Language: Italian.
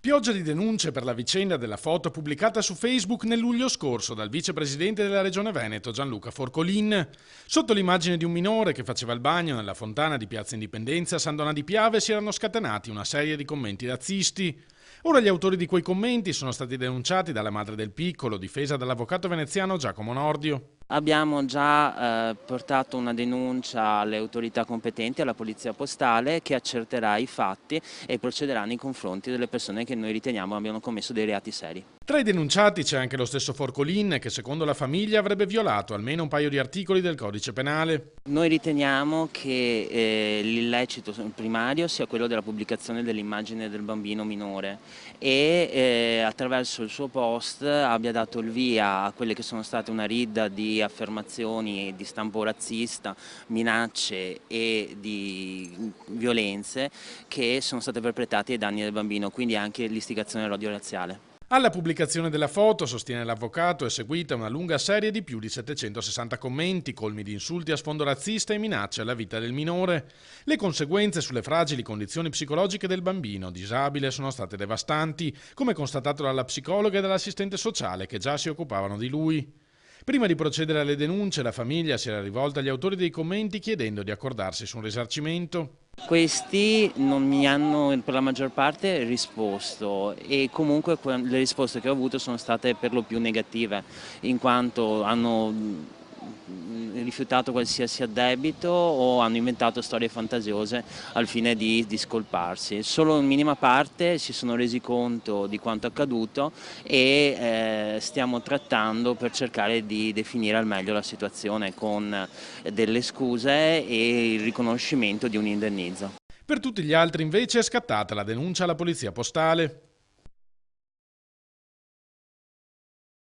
Pioggia di denunce per la vicenda della foto pubblicata su Facebook nel luglio scorso dal vicepresidente della Regione Veneto Gianluca Forcolin. Sotto l'immagine di un minore che faceva il bagno nella fontana di Piazza Indipendenza a San Donà di Piave si erano scatenati una serie di commenti razzisti. Ora gli autori di quei commenti sono stati denunciati dalla madre del piccolo, difesa dall'avvocato veneziano Giacomo Nordio. Abbiamo già portato una denuncia alle autorità competenti, alla Polizia Postale, che accerterà i fatti e procederà nei confronti delle persone che noi riteniamo abbiano commesso dei reati seri. Tra i denunciati c'è anche lo stesso Forcolin che secondo la famiglia avrebbe violato almeno un paio di articoli del codice penale. Noi riteniamo che l'illecito primario sia quello della pubblicazione dell'immagine del bambino minore e attraverso il suo post abbia dato il via a quelle che sono state una ridda di affermazioni di stampo razzista, minacce e di violenze che sono state perpetrate ai danni del bambino, quindi anche l'istigazione all'odio razziale. Alla pubblicazione della foto, sostiene l'avvocato, è seguita una lunga serie di più di 760 commenti, colmi di insulti a sfondo razzista e minacce alla vita del minore. Le conseguenze sulle fragili condizioni psicologiche del bambino disabile sono state devastanti, come constatato dalla psicologa e dall'assistente sociale che già si occupavano di lui. Prima di procedere alle denunce, la famiglia si era rivolta agli autori dei commenti chiedendo di accordarsi su un risarcimento. Questi non mi hanno per la maggior parte risposto e comunque le risposte che ho avuto sono state per lo più negative, in quanto hanno rifiutato qualsiasi addebito o hanno inventato storie fantasiose al fine di discolparsi. Solo in minima parte si sono resi conto di quanto accaduto e stiamo trattando per cercare di definire al meglio la situazione con delle scuse e il riconoscimento di un indennizzo. Per tutti gli altri invece è scattata la denuncia alla Polizia Postale.